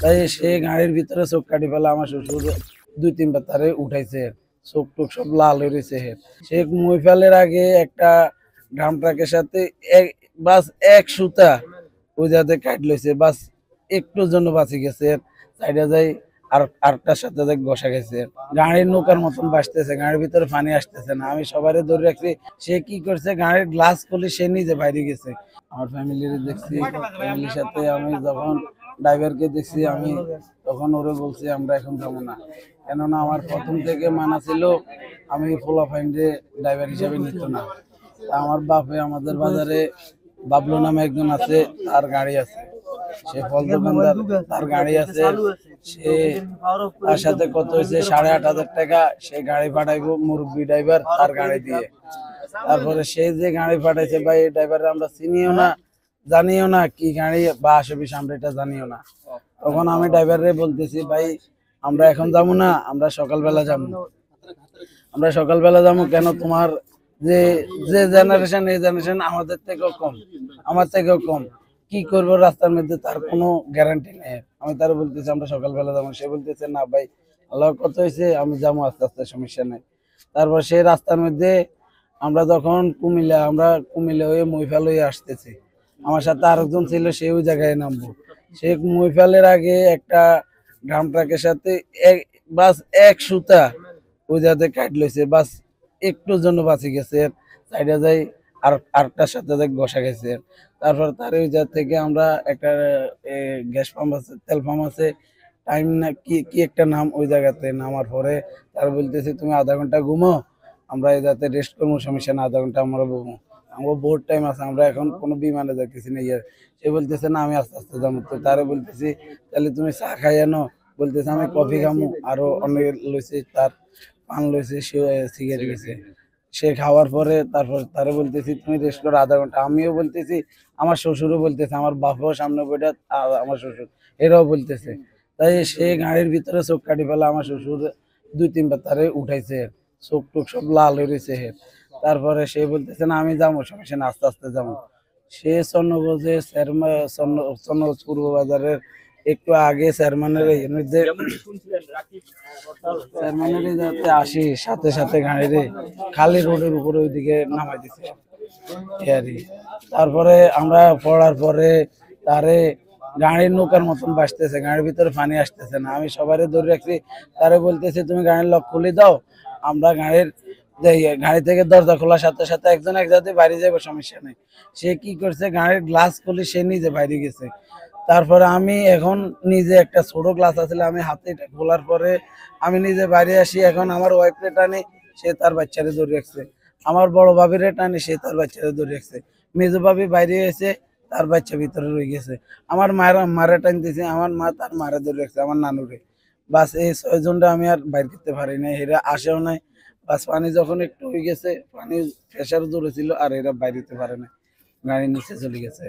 তাই সে গাড়ির ভিতরে চোখ কাটি ফেলা আমার শ্বশুর 2-3 বার তারে উঠাইছে, চোখ টোক সব লাল হয়ে রয়েছে। সে মহিফালের আগে একটা ড্রাম ট্রাকের সাথে বাস এক সুতা ওই যাতে কাট লইছে, বাস একটুর জন্য বাঁচি গেছে। সাইডে যাই আর আরেকটার সাথে যাই বসা গেছে, গাড়ির নৌকার মতন বাসতেছে, গাড়ির ভিতরে পানি আসতেছে না। আমি সবারে ধরে রাখছি, সে কি করছে গাড়ির গ্লাস খুলে সে নিজে বাইরে গেছে। আমার ফ্যামিলির দেখছি, ফ্যামিলির সাথে আমি যখন ড্রাইভারকে দেখছি আমি তখন ওরে বলছি আমরা এখন যাবো না, কেননা আমার প্রথম থেকে মানা ছিল আমি পোলাপাইনরে ড্রাইভার হিসেবে নিত না। আমার বাপে আমাদের বাজারে বাবলু নামে একজন আছে, তার গাড়ি আছে, সে ফল দোকানদার, তার গাড়ি আছে। সে তার সাথে কত হয়েছে 8,500 টাকা, সে গাড়ি পাঠাইবো মুরব্বী ড্রাইভার তার গাড়ি দিয়ে। তারপরে সে যে গাড়ি পাঠাইছে ভাই, এই ড্রাইভার আমরা চিনিও না জানিও না কি গাড়ি বা আশেপাশে আমরা এটা জানিও না। তখন আমি ড্রাইভারে বলতেছি ভাই আমরা এখন যাবো না, আমরা সকালবেলা যাবো, আমরা সকালবেলা যাবো। কেন তোমার যে যে জেনারেশন, এই জেনারেশন আমাদের থেকেও কম, আমার থেকেও কম, কি করবো রাস্তার মধ্যে তার কোনো গ্যারান্টি নেই। আমি তার বলতেছি আমরা সকালবেলা যাবো, সে বলতেছে না ভাই আল্লাহ কত হয়েছে আমি যাবো আস্তে আস্তে, সমস্যা নেই। তারপর সেই রাস্তার মধ্যে আমরা যখন আমরা কুমিল্লা হয়ে মহিফাল হয়ে আসতেছি, আমার সাথে আরেকজন ছিল, সে ওই জায়গায় নামবো। সে মহিফালের আগে একটা ড্রাম ট্রাকের সাথে বাস এক সুতা ওই জায়গাতে কাট লইছে, বাস একটুর জন্য বাঁচি গেছে। সাইডে যাই আর আরেকটার সাথে যাই বসা গেছে। তারপর তার ওই জায়গা থেকে আমরা একটা গ্যাস পাম্প আছে, তেল পাম্প আছে, টাইম না কি কি একটা নাম, ওই জায়গাতে নামার পরে তার বলতেছি তুমি আধা ঘন্টা ঘুমো, আমরা এই জায়গাতে রেস্ট করবো, সমস্যা না, আধা ঘন্টা আমরা ঘুমো, আমার বহুত টাইম আছে, আমরা এখন কোনো বিমানে যাইতেছি না। সে বলতেছে না আমি আস্তে আস্তে যাবো। তো তারে বলতেছি তাহলে তুমি চা খাই আনো, বলতেছে আমি কফি খামো, আরো অনেক লইছে, তার পান লইছে, সে সিগারেট লইছে। সে খাওয়ার পরে তারপর তারে বলতেছি তুমি রেস্ট করো আধা ঘন্টা। আমিও বলতেছি, আমার শ্বশুরও বলতেছে, আমার বাপও সামনে বইটা, আমার শ্বশুর এরাও বলতেছে। তাই সে গাড়ির ভিতরে চোখ কাটি ফেলা আমার শ্বশুর 2-3 বার তারে উঠাইছে, চোখ টোক সব লাল হয়ে রয়েছে। তারপরে সে বলতেছে না আমি যাবো, সমস্যা না, আস্তে আস্তে যাবো। সে চন্নগঞ্জে চন্নগঞ্জ পূর্ব বাজারের একটু আগে চেয়ারম্যানের যাতে আসি, সাথে সাথে গাড়িরে খালি রোডের উপরে ওইদিকে নামাই দিছে। তারপরে আমরা পড়ার পরে তারে গাড়ির নৌকার মতন বাসতেছে, গাড়ির ভিতরে পানি আসতেছে না। আমি সবারই ধরে রাখছি, তারে বলতেছি তুমি গাড়ির লক খুলে দাও, আমরা গাড়ি থেকে দরজা খোলার সাথে সাথে একজন এক জাতি বাইরে যাবে, সমস্যা নেই। সে কি করছে গাড়ির গ্লাস খুলে সে নিজে বাইরে গেছে। তারপরে আমি এখন নিজে একটা ছোট গ্লাস আছে, আমি হাতে এটা খোলার পরে আমি নিজে বাইরে আসি। এখন আমার ওয়াইফরে টানি, সে তার বাচ্চারে ধরে রাখছে, আমার বড় ভাবিরে টানি, সে তার বাচ্চারে ধরে রাখছে, মেজো ভাবি বাইরে এসে তার বাচ্চা ভিতরে রয়ে গেছে। আমার মারে টানতেছে, আমার মা তার মারে ধরে রাখছে, আমার নানুরে। বাস এই 6জনটা আমি আর বাইর করতে পারি না, এরা আসেও নাই। বাস পানি যখন একটু হয়ে গেছে, পানি প্রেশার জোরে ছিল আর এরা বাইরে যেতে পারে না, গাড়ির নিচে চলে গেছে।